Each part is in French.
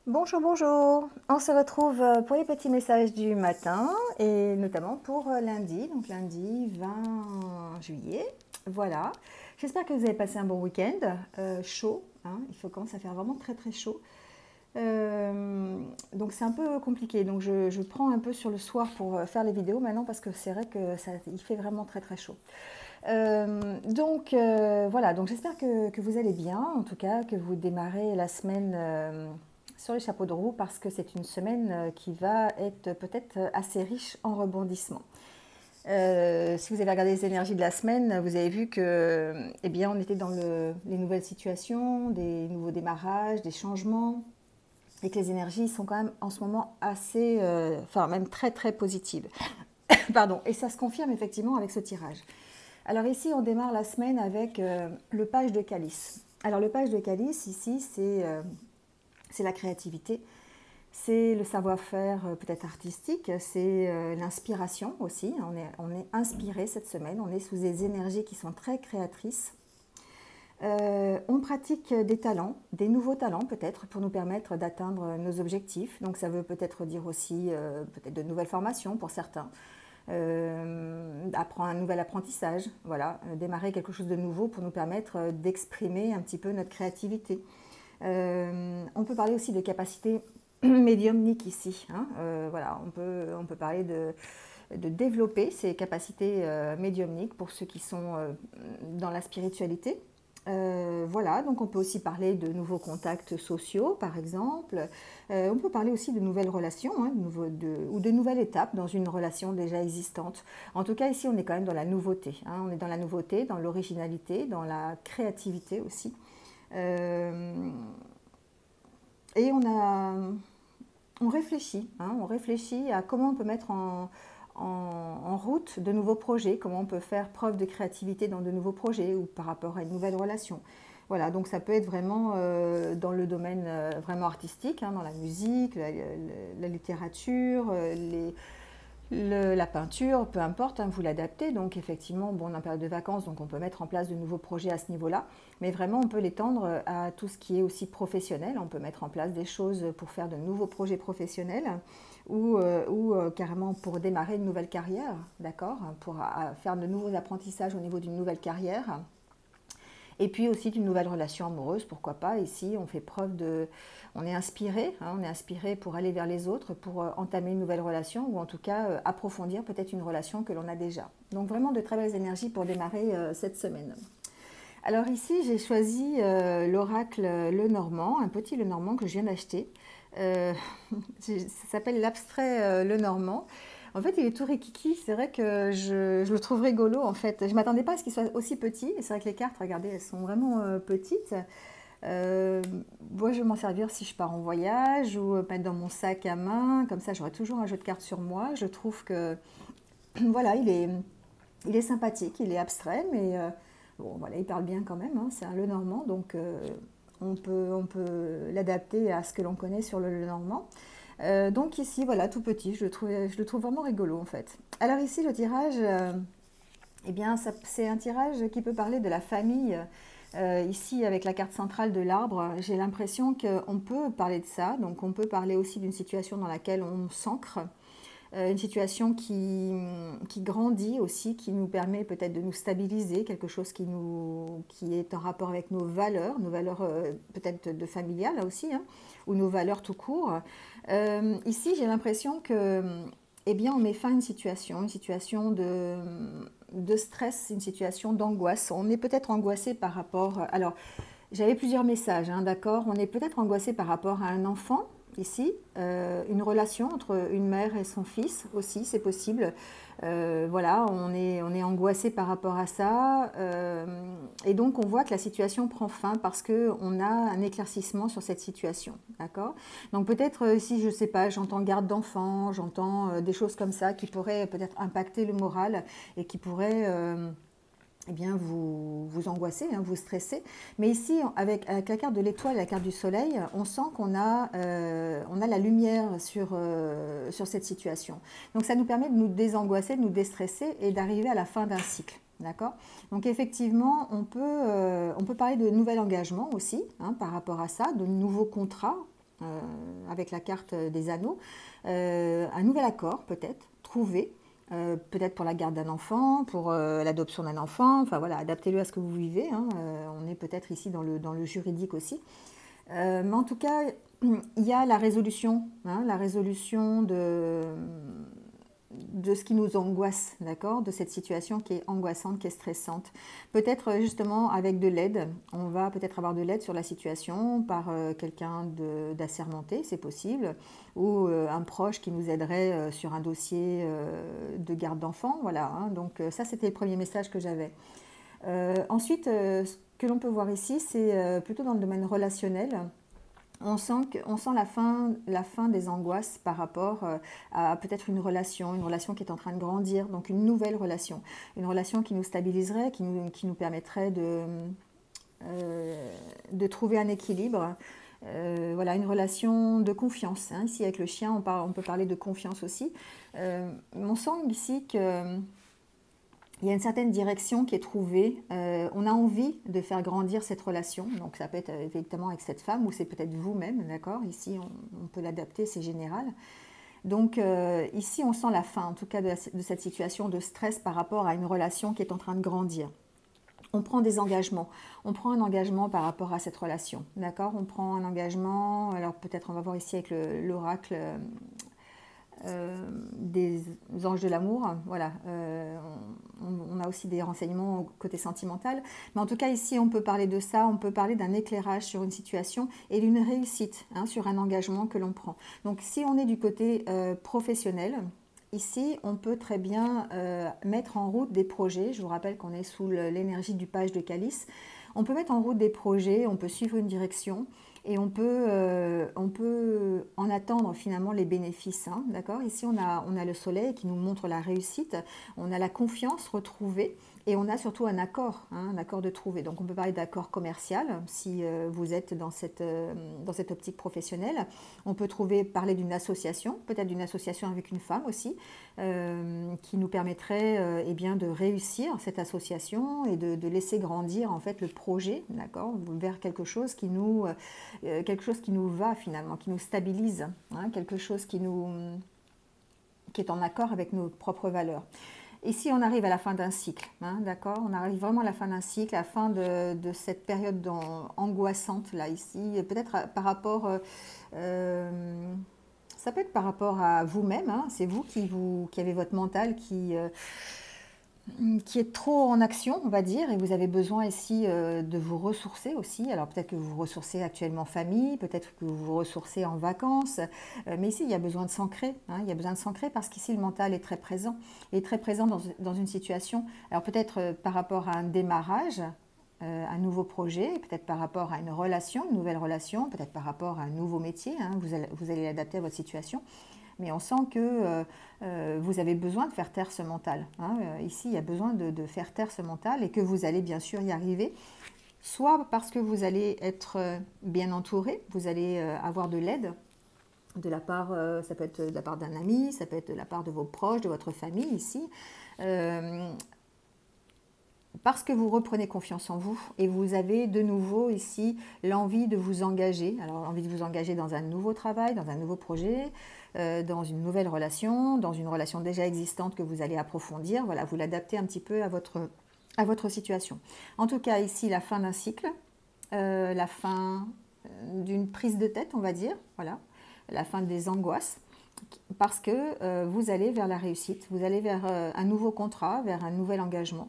Bonjour, bonjour. On se retrouve pour les petits messages du matin et notamment pour lundi, donc lundi 20 juillet. Voilà. J'espère que vous avez passé un bon week-end chaud, hein. Il commence à faire vraiment très très chaud. Donc c'est un peu compliqué. Donc je prends un peu sur le soir pour faire les vidéos maintenant parce que c'est vrai que il fait vraiment très très chaud. Voilà, donc j'espère que vous allez bien, en tout cas que vous démarrez la semaine sur les chapeaux de roue parce que c'est une semaine qui va être peut-être assez riche en rebondissements. Si vous avez regardé les énergies de la semaine, vous avez vu que, eh bien, on était dans les nouvelles situations, des nouveaux démarrages, des changements, et que les énergies sont quand même en ce moment assez, enfin même très très positives. Pardon, et ça se confirme effectivement avec ce tirage. Alors ici, on démarre la semaine avec le page de calice. Alors le page de calice, ici, c'est la créativité, c'est le savoir-faire peut-être artistique, c'est l'inspiration aussi. On est inspiré cette semaine, on est sous des énergies qui sont très créatrices. On pratique des talents, des nouveaux talents peut-être, pour nous permettre d'atteindre nos objectifs. Donc ça veut peut-être dire aussi peut-être de nouvelles formations pour certains. Apprendre un nouvel apprentissage, voilà, démarrer quelque chose de nouveau pour nous permettre d'exprimer un petit peu notre créativité. On peut parler aussi de capacités médiumniques ici, hein. Voilà, on peut parler de développer ces capacités médiumniques pour ceux qui sont dans la spiritualité. Voilà, donc on peut aussi parler de nouveaux contacts sociaux, par exemple. On peut parler aussi de nouvelles relations, hein, ou de nouvelles étapes dans une relation déjà existante. En tout cas, ici, on est quand même dans la nouveauté, hein. On est dans la nouveauté, dans l'originalité, dans la créativité aussi. Et on réfléchit, hein, on réfléchit à comment on peut mettre en route de nouveaux projets, comment on peut faire preuve de créativité dans de nouveaux projets ou par rapport à une nouvelle relation. Voilà, donc ça peut être vraiment dans le domaine vraiment artistique, hein, dans la musique, la littérature, la peinture, peu importe, hein, vous l'adaptez. Donc effectivement, bon, on est en période de vacances, donc on peut mettre en place de nouveaux projets à ce niveau-là. Mais vraiment, on peut l'étendre à tout ce qui est aussi professionnel. On peut mettre en place des choses pour faire de nouveaux projets professionnels ou carrément pour démarrer une nouvelle carrière, d'accord, pour faire de nouveaux apprentissages au niveau d'une nouvelle carrière. Et puis aussi d'une nouvelle relation amoureuse, pourquoi pas. Ici, on fait preuve de... On est inspiré, hein, on est inspiré pour aller vers les autres, pour entamer une nouvelle relation, ou en tout cas approfondir peut-être une relation que l'on a déjà. Donc vraiment de très belles énergies pour démarrer cette semaine. Alors ici, j'ai choisi l'oracle Lenormand, un petit Lenormand que je viens d'acheter. Ça s'appelle l'abstrait Lenormand. En fait, il est tout rikiki. C'est vrai que je le trouve rigolo. En fait, je ne m'attendais pas à ce qu'il soit aussi petit. Et c'est vrai que les cartes, regardez, elles sont vraiment petites. Moi, je vais m'en servir si je pars en voyage ou mettre dans mon sac à main. Comme ça, j'aurai toujours un jeu de cartes sur moi. Je trouve que, voilà, il est sympathique, il est abstrait, mais bon, voilà, il parle bien quand même, hein. C'est un Lenormand, donc on peut l'adapter à ce que l'on connaît sur le Lenormand. Donc ici, voilà, tout petit, je le trouve vraiment rigolo en fait. Alors ici, le tirage, eh bien, c'est un tirage qui peut parler de la famille. Ici, avec la carte centrale de l'arbre, j'ai l'impression qu'on peut parler de ça. Donc, on peut parler aussi d'une situation dans laquelle on s'ancre, une situation qui grandit aussi, qui nous permet peut-être de nous stabiliser, quelque chose qui est en rapport avec nos valeurs peut-être de familial là aussi, hein, ou nos valeurs tout court. Ici, j'ai l'impression que, eh bien, on met fin à une situation de stress, une situation d'angoisse. On est peut-être angoissé par rapport... Alors, j'avais plusieurs messages, hein, d'accord. On est peut-être angoissé par rapport à un enfant, ici, une relation entre une mère et son fils aussi, c'est possible. Voilà, on est angoissé par rapport à ça. Et donc, on voit que la situation prend fin parce qu'on a un éclaircissement sur cette situation, d'accord. Donc, peut-être ici, je ne sais pas, j'entends garde d'enfant, j'entends des choses comme ça qui pourraient peut-être impacter le moral et qui pourraient... eh bien, vous angoissez, hein, vous stressez. Mais ici, avec la carte de l'étoile et la carte du soleil, on sent on a la lumière sur cette situation. Donc, ça nous permet de nous désangoisser, de nous déstresser et d'arriver à la fin d'un cycle. D'accord. Donc, effectivement, on peut parler de nouvel engagement aussi, hein, par rapport à ça, de nouveaux contrats. avec la carte des anneaux, un nouvel accord peut-être, trouvé, peut-être pour la garde d'un enfant, pour l'adoption d'un enfant, enfin voilà, adaptez-le à ce que vous vivez, hein. On est peut-être ici dans le juridique aussi. Mais en tout cas, il y a la résolution, hein, la résolution de ce qui nous angoisse, d'accord, de cette situation qui est angoissante, qui est stressante. Peut-être justement avec de l'aide, on va peut-être avoir de l'aide sur la situation par quelqu'un d'assermenté, c'est possible, ou un proche qui nous aiderait sur un dossier de garde d'enfant, voilà, hein. Donc ça c'était le premier message que j'avais. Ensuite, ce que l'on peut voir ici, c'est plutôt dans le domaine relationnel. On sent la fin des angoisses par rapport à peut-être une relation qui est en train de grandir, donc une nouvelle relation. Une relation qui nous stabiliserait, qui nous permettrait de trouver un équilibre. Voilà, une relation de confiance, hein. Ici, avec le chien, on peut parler de confiance aussi. On sent ici que il y a une certaine direction qui est trouvée. On a envie de faire grandir cette relation. Donc ça peut être effectivement avec cette femme ou c'est peut-être vous-même, d'accord. Ici, on peut l'adapter, c'est général. Donc ici, on sent la fin, en tout cas, de cette situation de stress par rapport à une relation qui est en train de grandir. On prend des engagements. On prend un engagement par rapport à cette relation, d'accord. On prend un engagement. Alors peut-être on va voir ici avec l'oracle des anges de l'amour, voilà, on a aussi des renseignements côté sentimental, mais en tout cas ici on peut parler de ça, on peut parler d'un éclairage sur une situation et d'une réussite, hein, sur un engagement que l'on prend. Donc si on est du côté professionnel, ici on peut très bien mettre en route des projets. Je vous rappelle qu'on est sous l'énergie du page de calice. On peut mettre en route des projets, on peut suivre une direction et on peut en attendre finalement les bénéfices, hein, d'accord. Ici, on a le soleil qui nous montre la réussite, on a la confiance retrouvée et on a surtout un accord, hein, un accord de trouver. Donc, on peut parler d'accord commercial si vous êtes dans cette optique professionnelle. On peut parler d'une association, peut-être d'une association avec une femme aussi, qui nous permettrait eh bien, de réussir cette association et de laisser grandir en fait le projet, d'accord, vers quelque chose qui nous va finalement, qui nous stabilise, hein, quelque chose qui est en accord avec nos propres valeurs. Ici, on arrive à la fin d'un cycle, hein, d'accord. On arrive vraiment à la fin d'un cycle, à la fin de cette période angoissante là ici, peut-être par rapport. Ça peut être par rapport à vous-même, hein. C'est vous qui avez votre mental qui est trop en action, on va dire, et vous avez besoin ici de vous ressourcer aussi. Alors peut-être que vous vous ressourcez actuellement en famille, peut-être que vous vous ressourcez en vacances, mais ici il y a besoin de s'ancrer, hein. Il y a besoin de s'ancrer parce qu'ici le mental est très présent, dans une situation. Alors peut-être par rapport à un démarrage, un nouveau projet, peut-être par rapport à une relation, une nouvelle relation, peut-être par rapport à un nouveau métier, hein. Vous allez l'adapter à votre situation. Mais on sent que vous avez besoin de faire taire ce mental, hein. Ici, il y a besoin de faire taire ce mental et que vous allez bien sûr y arriver, soit parce que vous allez être bien entouré, vous allez avoir de l'aide de la part, ça peut être de la part d'un ami, ça peut être de la part de vos proches, de votre famille ici, parce que vous reprenez confiance en vous et vous avez de nouveau ici l'envie de vous engager. Alors l'envie de vous engager dans un nouveau travail, dans un nouveau projet, dans une nouvelle relation, dans une relation déjà existante que vous allez approfondir. Voilà, vous l'adaptez un petit peu à votre situation. En tout cas ici la fin d'un cycle, la fin d'une prise de tête on va dire, voilà, la fin des angoisses. Parce que vous allez vers la réussite, vous allez vers un nouveau contrat, vers un nouvel engagement.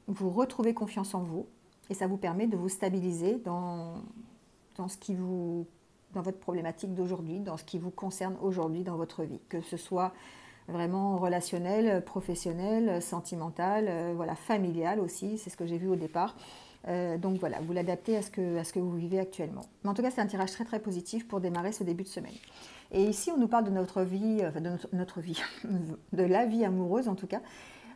Vous retrouvez confiance en vous et ça vous permet de vous stabiliser dans votre problématique d'aujourd'hui, dans ce qui vous concerne aujourd'hui dans votre vie, que ce soit vraiment relationnel, professionnel, sentimental, voilà, familial aussi, c'est ce que j'ai vu au départ. Donc voilà, vous l'adaptez à ce que vous vivez actuellement. Mais en tout cas, c'est un tirage très très positif pour démarrer ce début de semaine. Et ici, on nous parle de notre vie, notre vie, de la vie amoureuse en tout cas,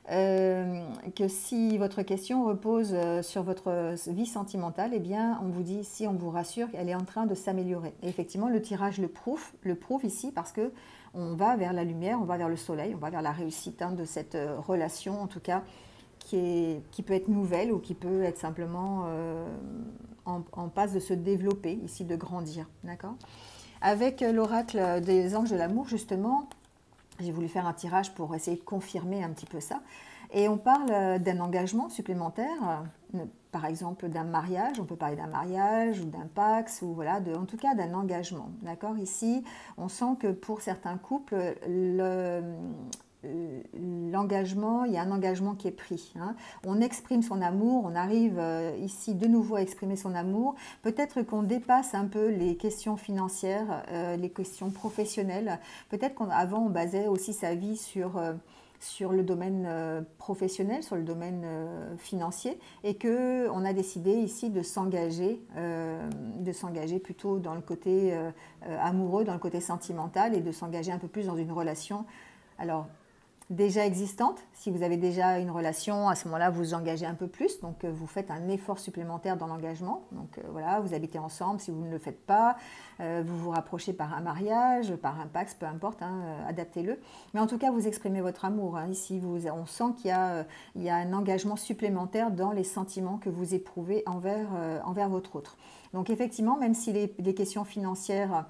que si votre question repose sur votre vie sentimentale, eh bien, on vous dit ici, on vous rassure qu'elle est en train de s'améliorer. Et effectivement, le tirage le prouve ici parce que on va vers la lumière, on va vers le soleil, on va vers la réussite, hein, de cette relation en tout cas qui peut être nouvelle ou qui peut être simplement en passe de se développer, ici de grandir, d'accord? Avec l'oracle des anges de l'amour, justement, j'ai voulu faire un tirage pour essayer de confirmer un petit peu ça. Et on parle d'un engagement supplémentaire, par exemple d'un mariage, on peut parler d'un mariage ou d'un pax, ou voilà, en tout cas d'un engagement. D'accord? Ici, on sent que pour certains couples, l'engagement, il y a un engagement qui est pris. Hein. On exprime son amour, on arrive ici de nouveau à exprimer son amour. Peut-être qu'on dépasse un peu les questions financières, les questions professionnelles. Peut-être qu'avant, on basait aussi sa vie sur le domaine professionnel, sur le domaine financier, et qu'on a décidé ici de s'engager plutôt dans le côté amoureux, dans le côté sentimental, et de s'engager un peu plus dans une relation. Alors, déjà existante. Si vous avez déjà une relation, à ce moment-là, vous vous engagez un peu plus. Donc, vous faites un effort supplémentaire dans l'engagement. Donc, voilà, vous habitez ensemble. Si vous ne le faites pas, vous vous rapprochez par un mariage, par un pax, peu importe, hein, adaptez-le. Mais en tout cas, vous exprimez votre amour. Hein. Ici, on sent qu'il y a un engagement supplémentaire dans les sentiments que vous éprouvez envers votre autre. Donc, effectivement, même si les questions financières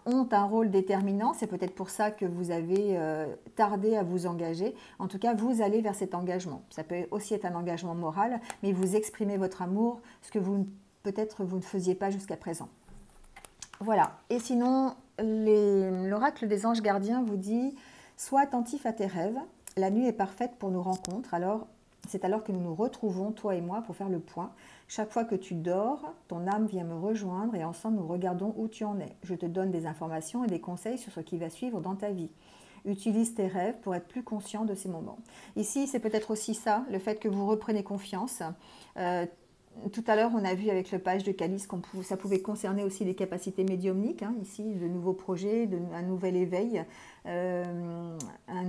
ont un rôle déterminant, c'est peut-être pour ça que vous avez tardé à vous engager. En tout cas, vous allez vers cet engagement. Ça peut aussi être un engagement moral, mais vous exprimez votre amour, ce que peut-être vous ne faisiez pas jusqu'à présent. Voilà. Et sinon, l'oracle des anges gardiens vous dit « Sois attentif à tes rêves, la nuit est parfaite pour nos rencontres, c'est alors que nous nous retrouvons, toi et moi, pour faire le point. Chaque fois que tu dors, ton âme vient me rejoindre et ensemble nous regardons où tu en es. Je te donne des informations et des conseils sur ce qui va suivre dans ta vie. Utilise tes rêves pour être plus conscient de ces moments. » Ici, c'est peut-être aussi ça, le fait que vous reprenez confiance. Tout à l'heure, on a vu avec le page de calice que ça pouvait concerner aussi les capacités médiumniques. Hein, ici, de nouveaux projets, un nouvel éveil, un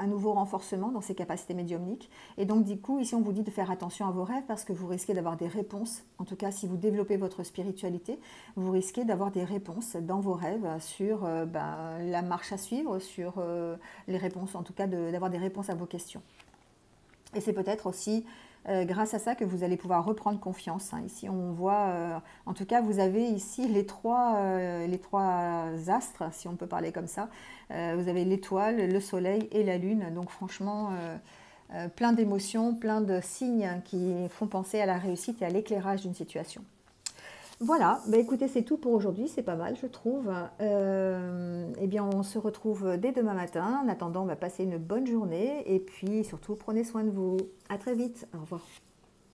nouveau renforcement dans ces capacités médiumniques. Et donc, du coup, ici, on vous dit de faire attention à vos rêves parce que vous risquez d'avoir des réponses. En tout cas, si vous développez votre spiritualité, vous risquez d'avoir des réponses dans vos rêves sur la marche à suivre, sur les réponses, en tout cas, d'avoir des réponses à vos questions. Et c'est peut-être aussi grâce à ça que vous allez pouvoir reprendre confiance. Hein. Ici, on voit, en tout cas, vous avez ici les trois astres, si on peut parler comme ça. Vous avez l'étoile, le soleil et la lune. Donc franchement, plein d'émotions, plein de signes qui font penser à la réussite et à l'éclairage d'une situation. Voilà, écoutez, c'est tout pour aujourd'hui, c'est pas mal je trouve. Eh bien, on se retrouve dès demain matin. En attendant, passez une bonne journée et puis surtout, prenez soin de vous. À très vite, au revoir.